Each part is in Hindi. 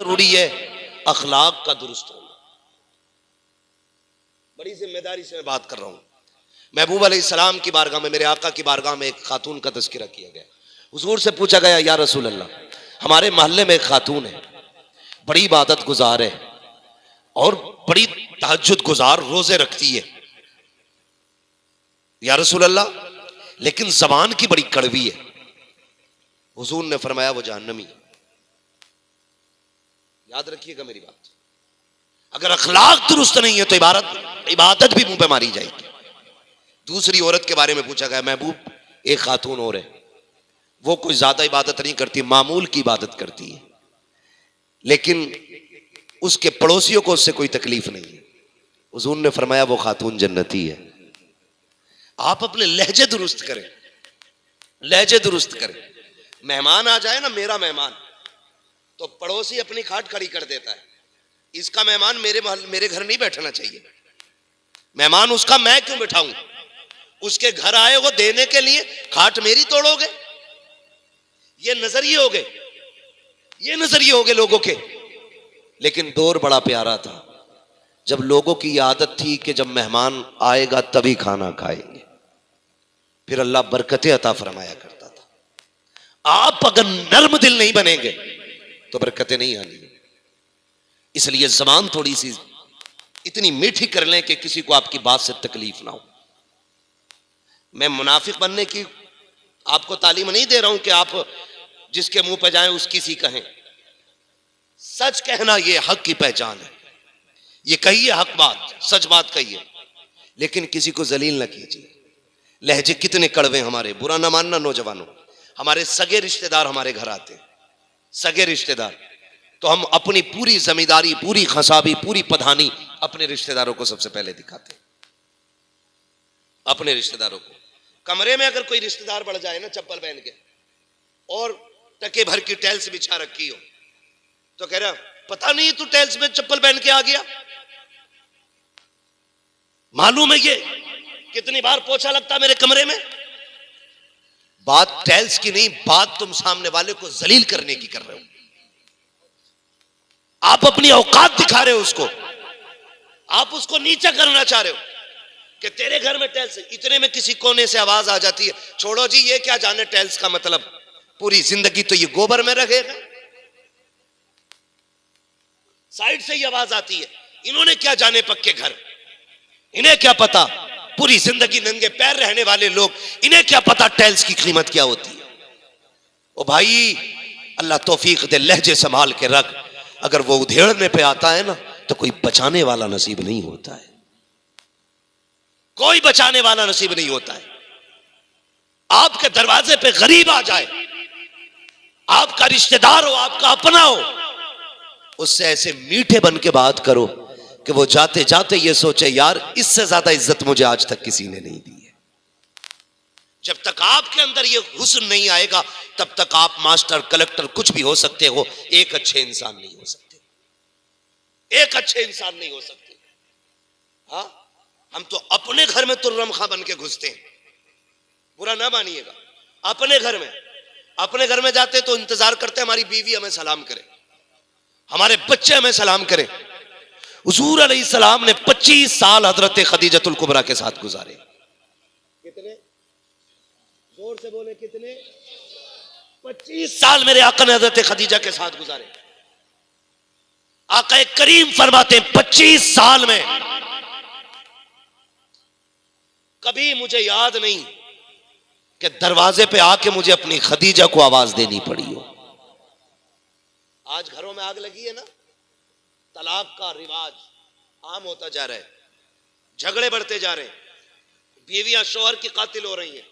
जरूरी है अखलाक का दुरुस्त होना। बड़ी जिम्मेदारी से मैं बात कर रहा हूं। महबूब अलैहिस्सलाम की बारगाह में, मेरे आका की बारगाह में एक खातून का तज़किरा किया गया। हुजूर से पूछा गया, या रसूल अल्लाह, हमारे मोहल्ले में एक खातून है, बड़ी इबादत गुजार है और बड़ी तहज्जुद गुजार, रोजे रखती है, या रसूल अल्लाह, लेकिन जबान की बड़ी कड़वी है। हुजूर ने फरमाया वो जहन्नमी है। याद रखिएगा मेरी बात। अगर अखलाक दुरुस्त नहीं है तो इबादत भी मुंह पे मारी जाएगी। दूसरी औरत के बारे में पूछा गया, महबूब एक खातून और है, वो कोई ज्यादा इबादत नहीं करती, मामूल की इबादत करती है, लेकिन उसके पड़ोसियों को उससे कोई तकलीफ नहीं है। हुजूर ने फरमाया वो खातून जन्नती है। आप अपने लहजे दुरुस्त करें, लहजे दुरुस्त करें। मेहमान आ जाए ना, मेरा मेहमान, तो पड़ोसी अपनी खाट खड़ी कर देता है, इसका मेहमान मेरे घर नहीं बैठना चाहिए, मेहमान उसका मैं क्यों बिठाऊं? उसके घर आए वो देने के लिए, खाट मेरी तोड़ोगे? ये नजरिए हो गए, ये नजरिए हो गए लोगों के। लेकिन दौर बड़ा प्यारा था, जब लोगों की आदत थी कि जब मेहमान आएगा तभी खाना खाएंगे, फिर अल्लाह बरकतें अता फरमाया करता था। आप अगर नर्म दिल नहीं बनेंगे तो बरकतें नहीं आनी। इसलिए जबान थोड़ी सी इतनी मीठी कर लें कि किसी को आपकी बात से तकलीफ ना हो। मैं मुनाफिक बनने की आपको तालीम नहीं दे रहा हूं कि आप जिसके मुंह पे जाएं उसकी सी कहें। सच कहना यह हक की पहचान है। ये कहिए हक बात, सच बात कहिए, लेकिन किसी को जलील ना कीजिए। लहजे कितने कड़वे हमारे, बुरा ना मानना नौजवानों। हमारे सगे रिश्तेदार हमारे घर आते हैं, सगे रिश्तेदार, तो हम अपनी पूरी जमींदारी, पूरी खसाबी, पूरी पधानी अपने रिश्तेदारों को सबसे पहले दिखाते हैं। अपने रिश्तेदारों को कमरे में अगर कोई रिश्तेदार बढ़ जाए ना चप्पल पहन के और टके भर की टाइल्स बिछा रखी हो, तो कह रहा पता नहीं तू टाइल्स में चप्पल पहन के आ गया। मालूम है ये कितनी बार पोछा लगता मेरे कमरे में। बात टाइल्स की नहीं, बात तुम सामने वाले को जलील करने की कर रहे हो। आप अपनी औकात दिखा रहे हो उसको, आप उसको नीचा करना चाह रहे हो कि तेरे घर में टाइल्स है। इतने में किसी कोने से आवाज आ जाती है, छोड़ो जी ये क्या जाने टाइल्स का मतलब, पूरी जिंदगी तो ये गोबर में रहेगा। साइड से ही आवाज आती है, इन्होंने क्या जाने पक्के घर, इन्हें क्या पता, पूरी जिंदगी नंगे पैर रहने वाले लोग, इन्हें क्या पता टाइल्स की कीमत क्या होती है। ओ भाई, अल्लाह तौफीक दे, लहजे संभाल के रख। अगर वो उधेड़ने पे आता है ना तो कोई बचाने वाला नसीब नहीं होता है, कोई बचाने वाला नसीब नहीं होता है। आपके दरवाजे पे गरीब आ जाए, आपका रिश्तेदार हो, आपका अपना हो, उससे ऐसे मीठे बन के बात करो कि वो जाते जाते ये सोचे यार इससे ज्यादा इज्जत मुझे आज तक किसी ने नहीं दी है। जब तक आपके अंदर ये हुस्न नहीं आएगा तब तक आप मास्टर, कलेक्टर कुछ भी हो सकते हो, एक अच्छे इंसान नहीं हो सकते, एक अच्छे इंसान नहीं हो सकते। हाँ, हम तो अपने घर में तुर्रम खां बन के घुसते हैं, बुरा ना मानिएगा। अपने घर में जाते तो इंतजार करते हमारी बीवी हमें सलाम करे, हमारे बच्चे हमें सलाम करें। हुजूर अलैहिस्सलाम ने 25 साल हजरत खदीजतुल कुबरा के साथ गुजारे। कितने? जोर से बोले कितने? 25 साल मेरे आका ने हजरत खदीजा के साथ गुजारे। आका करीम फरमाते हैं 25 साल में कभी मुझे याद नहीं कि दरवाजे पे आके मुझे अपनी खदीजा को आवाज देनी पड़ी हो। आज घरों में आग लगी है ना, तलाक का रिवाज आम होता जा रहा है, झगड़े बढ़ते जा रहे हैं, बीवियां शौहर की कातिल हो रही हैं,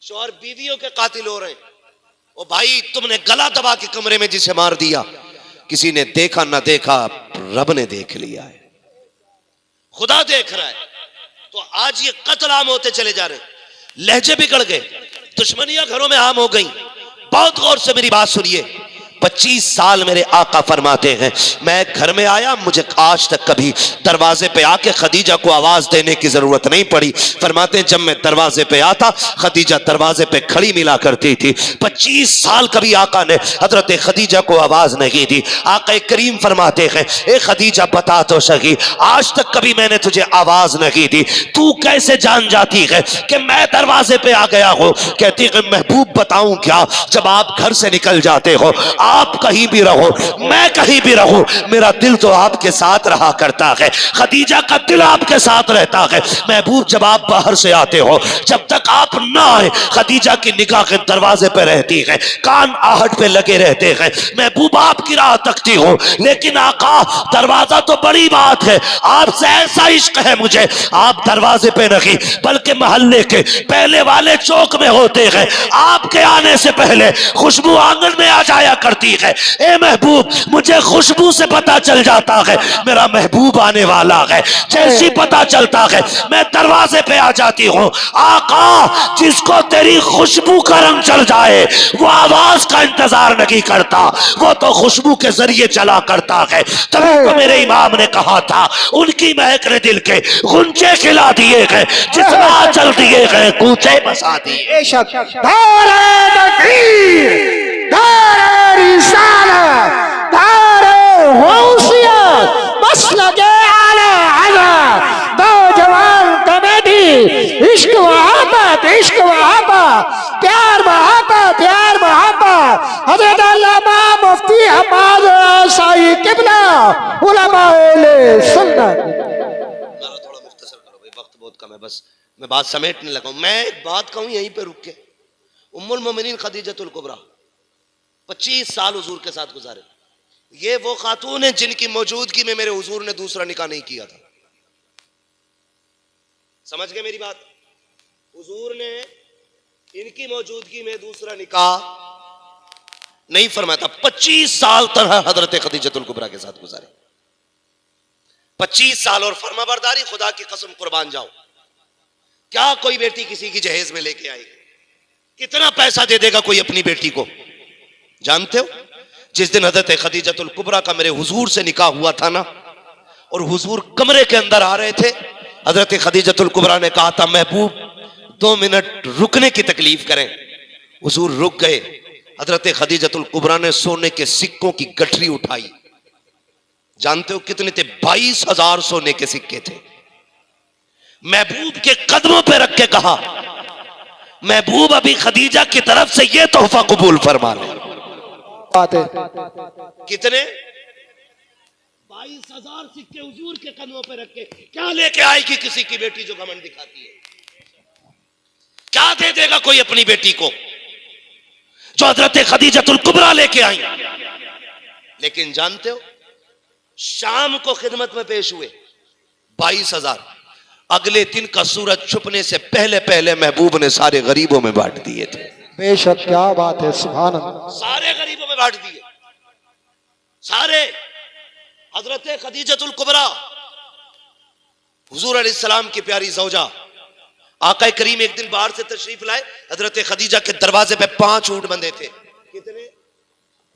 शौहर बीवियों के कातिल हो रहे हैं। ओ भाई, तुमने गला दबा के कमरे में जिसे मार दिया, किसी ने देखा ना देखा, रब ने देख लिया है, खुदा देख रहा है। तो आज ये कत्ल आम होते चले जा रहे हैं, लहजे बिगड़ गए, दुश्मनियां घरों में आम हो गई। बहुत गौर से मेरी बात सुनिए, 25 साल मेरे आका फरमाते हैं मैं घर में आया, मुझे आज तक कभी दरवाजे पे आके खदीजा को आवाज देने की जरूरत नहीं पड़ी। फरमाते हैं जब मैं दरवाजे पे आता खदीजा दरवाजे पे खड़ी मिला करती थी। 25 साल कभी आका ने हजरत खदीजा को आवाज नहीं दी। आका करीम फरमाते हैं ए खदीजा बता तो सही, आज तक कभी मैंने तुझे आवाज नहीं दी, तू कैसे जान जाती है कि मैं दरवाजे पे आ गया हूं? कहती है महबूब बताऊं क्या, जब आप घर से निकल जाते हो, आप कहीं भी रहो मैं कहीं भी रहूं, मेरा दिल तो आपके साथ रहा करता है, खदीजा का दिल आपके साथ रहता है। महबूब जब आप बाहर से आते हो, जब तक आप ना आए खदीजा की निगाह के दरवाजे पे रहती है, कान आहट पे लगे रहते हैं, महबूब आपकी राह तकती हो। लेकिन आका दरवाजा तो बड़ी बात है, आपसे ऐसा इश्क है मुझे, आप दरवाजे पे नहीं बल्कि मोहल्ले के पहले वाले चौक में होते हैं, आपके आने से पहले खुशबू आंगन में आ जाया करती है। ए महबूब मुझे खुशबू से पता चल जाता है मेरा महबूब आने वाला है, जैसी पता चलता है मैं दरवाजे पे आ जाती हूँ। आका जिसको तेरी खुशबू का रंग चल जाए वो आवाज का इंतजार नहीं करता, वो तो खुशबू के जरिए चला करता है। तभी तो मेरे इमाम ने कहा था उनकी महक ने दिल के गुंजे खिला दिए गए, जितना चल दिए गए कूचे बसा दिए। इश्क मोहब्बत इश्क मोहब्बत प्यार मोहब्बत प्यार मोहब्बत हज़रत अल्लामा मुफ्ती हम्माद शाही किबला उलमाए सुन्नत। थोड़ा मुख्तसर करो भाई, वक्त बहुत कम है, बस मैं बात समेटने लगा हूं। मैं एक बात कहूं यहीं पे रुक के, उम्मुल मोमिनीन खदीजतुल कुबरा 25 साल हुजूर के साथ गुजारे। ये वो खातून है जिनकी मौजूदगी में मेरे हुजूर ने दूसरा निकाह नहीं किया था। समझ गए मेरी बात? हुजूर ने इनकी मौजूदगी में दूसरा निकाह नहीं फरमाया था। 25 साल तक हजरत खदीजतुल कुबरा के साथ गुजारे, 25 साल। और फरमाबरदारी खुदा की कसम कुर्बान जाओ, क्या कोई बेटी किसी की जहेज में लेके आएगी? कितना पैसा दे देगा कोई अपनी बेटी को? जानते हो जिस दिन हजरत खदीजतुल कुबरा का मेरे हुजूर से निकाह हुआ था ना, और हुजूर कमरे के अंदर आ रहे थे, हजरत खदीजतुल कुबरा ने कहा था महबूब 2 मिनट रुकने की तकलीफ करें। हुजूर रुक गए। हजरत खदीजतुल कुबरा ने सोने के सिक्कों की गठरी उठाई। जानते हो कितने थे? 22,000 सोने के सिक्के थे। महबूब के कदमों पे रख के कहा महबूब अभी खदीजा की तरफ से यह तोहफा कबूल फरमा ले। कितने? 22,000 सिक्के हुजूर के कदमों पे रख के क्या लेके आएगी किसी की बेटी जो घमंड दिखाती है? क्या दे देगा कोई अपनी बेटी को जो हजरत खदीजतुल कुबरा लेके आई? लेकिन जानते हो शाम को खिदमत में पेश हुए 22,000। अगले दिन का सूरज छुपने से पहले पहले महबूब ने सारे गरीबों में बांट दिए थे। बेशक क्या बात है, सुभान अल्लाह। सारे गरीबों में बांट दिए, सारे। हजरत खदीजतुल कुबरा हुजूर अलैहिस्सलाम की प्यारी जौजा, आका करीम एक दिन बाहर से तशरीफ लाए, हजरत खदीजा के दरवाजे पे 5 ऊंट बंधे थे। कितने?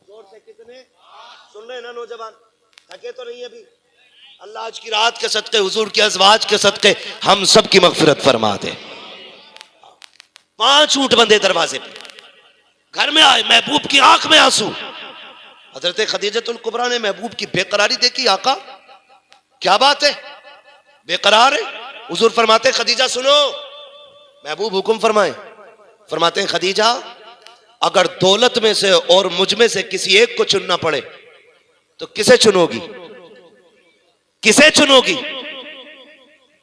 जोर से कितने? सुन रहे ना नौजवान? थके तो नहीं अभी? अल्लाह आज की रात के सदके, हुजूर के अज़वाज के सदके हम सब की मगफिरत फरमा दे। 5 ऊंट बंधे दरवाजे पे। घर में आए, महबूब की आंख में आंसू। हजरत खदीजतुल कुबरा ने महबूब की बेकरारी देखी। आका क्या बात है, बेकरार है? हुजूर फरमाते खदीजा सुनो। महबूब हुक्म फरमाए। फरमाते हैं खदीजा अगर दौलत में से और मुझ में से किसी एक को चुनना पड़े तो किसे चुनोगी? किसे चुनोगी?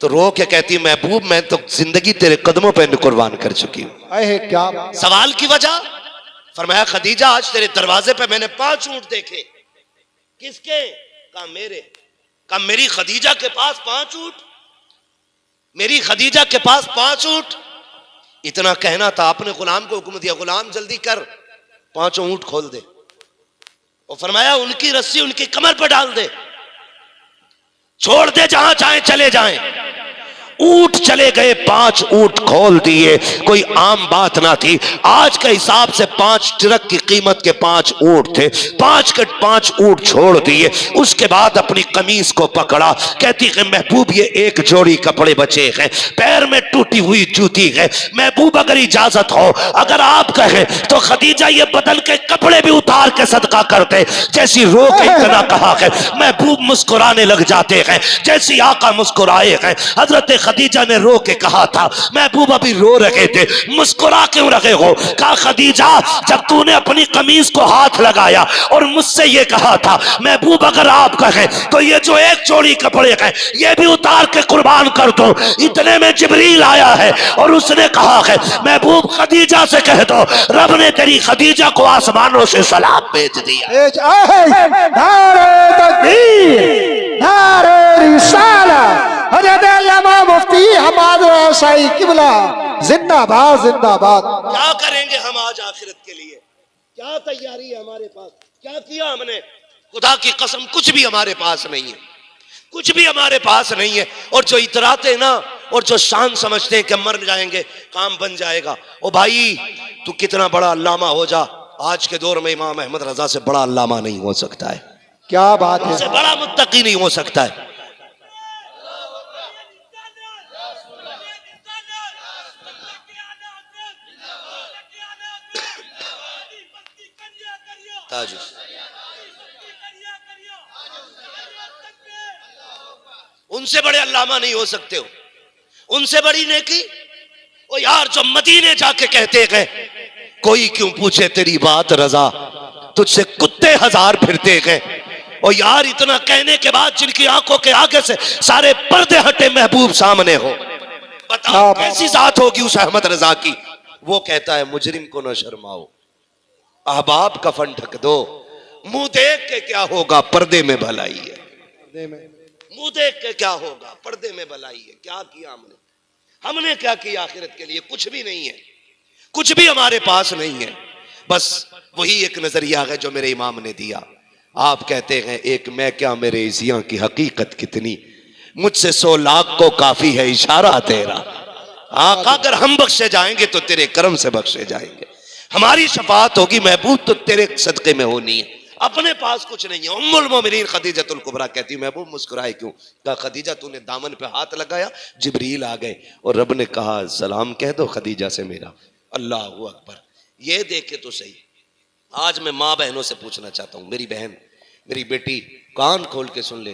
तो रो के कहती महबूब मैं तो जिंदगी तेरे कदमों पे कुर्बान कर चुकी हूं। क्या सवाल की वजह? फरमाया खदीजा आज तेरे दरवाजे पे मैंने 5 ऊंट देखे। किसके? कहा मेरे। कहा मेरी खदीजा के पास 5 ऊंट? मेरी खदीजा के पास 5 ऊंट? इतना कहना था, आपने गुलाम को हुक्म दिया गुलाम जल्दी कर 5 ऊंट खोल दे, और फरमाया उनकी रस्सी उनकी कमर पर डाल दे, छोड़ दे जहां चाहे चले जाएं। ऊंट चले गए, 5 ऊंट खोल दिए, कोई आम बात ना थी। आज के हिसाब से 5 ट्रक की कीमत के 5 ऊंट थे, 5 के 5 ऊंट छोड़ दिए। उसके बाद अपनी कमीज को पकड़ा, कहती है महबूब ये एक जोड़ी कपड़े बचे हैं, पैर में टूटी हुई जूती है, महबूब अगर इजाजत हो, अगर आप कहें तो खदीजा ये बदल के कपड़े भी उतार के सदका करते। जैसी रो के इतना कहा है, महबूब मुस्कुराने लग जाते हैं। जैसी आका मुस्कुराए हैं, हजरत खदीजा ने रो के कहा था, महबूब अभी रो रहे थे, मुस्कुरा क्यों रहे हो? कहा खदीजा जब तूने अपनी कमीज को हाथ लगाया और मुझसे ये कहा था महबूब अगर आप कहें तो ये जो एक जोड़ी कपड़े हैं ये भी उतार के कुर्बान कर दो, इतने में जिब्रील आया है और उसने कहा है महबूब खदीजा से कह दो रब ने तेरी खदीजा को आसमानों से सलाम भेज दिया। नारे तकबीर, नारे रिसाला, हजरत अल्लामा मुफ्ती हमाद रसाई किबला जिंदाबाद जिंदाबाद। क्या करेंगे हम आज आखिरत के लिए? क्या तैयारी है हमारे पास? क्या किया हमने? खुदा की कसम कुछ भी हमारे पास नहीं है, कुछ भी हमारे पास नहीं है। और जो इतराते ना और जो शान समझते हैं कि मर जाएंगे काम बन जाएगा, ओ भाई तू कितना बड़ा अल्लामा हो जा, आज के दौर में इमाम अहमद रजा से बड़ा अल्लामा नहीं हो सकता है, क्या बात है, उससे बड़ा मुत्तकी नहीं हो सकता है। ताजुब उनसे बड़े अल्लामा नहीं हो सकते हो, उनसे बड़ी नेकी। ओ यार जो मदीने जाके कहते गए कोई क्यों पूछे तेरी बात रजा, तुझसे कुत्ते 1000 फिरते गए। ओ यार इतना कहने के बाद जिनकी आंखों के आगे से सारे पर्दे हटे, महबूब सामने हो, बताओ कैसी जात होगी उस अहमद रजा की। वो कहता है मुजरिम को न शर्माओ, अहबाब कफन ढक दो, मुंह देख के क्या होगा पर्दे में भलाई है, मुंह देख के क्या होगा पर्दे में भलाई है। क्या किया हमने क्या किया आखिरत के लिए? कुछ भी नहीं है, कुछ भी हमारे पास नहीं है। बस वही एक नजरिया है जो मेरे इमाम ने दिया। आप कहते हैं एक मैं क्या मेरे इसियां की हकीकत कितनी, मुझसे 100 लाख को काफी है इशारा तेरा। आका अगर हम बख्शे जाएंगे तो तेरे करम से बख्शे जाएंगे, हमारी शफाअत होगी महबूब तो तेरे सदके में होनी है, अपने पास कुछ नहीं है। उम्मुल मोमिनीन खदीजतुल कुबरा कहती महबूब मुस्कुराए क्यों? कहा खदीजा तूने दामन पे हाथ लगाया, जिब्रील आ गए और रब ने कहा सलाम कह दो खदीजा से मेरा। अल्लाह अकबर। ये देखे तो सही, आज मैं माँ बहनों से पूछना चाहता हूँ, मेरी बहन मेरी बेटी कान खोल के सुन ले,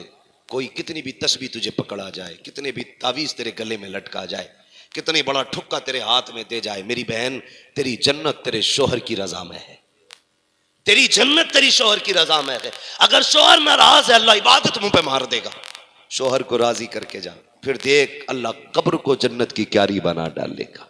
कोई कितनी भी तस्बीह तुझे पकड़ा जाए, कितने भी तावीज तेरे गले में लटका जाए, कितनी बड़ा ठुक्का तेरे हाथ में दे जाए, मेरी बहन तेरी जन्नत तेरे शोहर की रजा में है, तेरी जन्नत तेरी शोहर की रजा में है। अगर शोहर नाराज है अल्लाह इबादत मुंह पे मार देगा, शोहर को राजी करके जा, फिर देख अल्लाह कब्र को जन्नत की क्यारी बना डालेगा।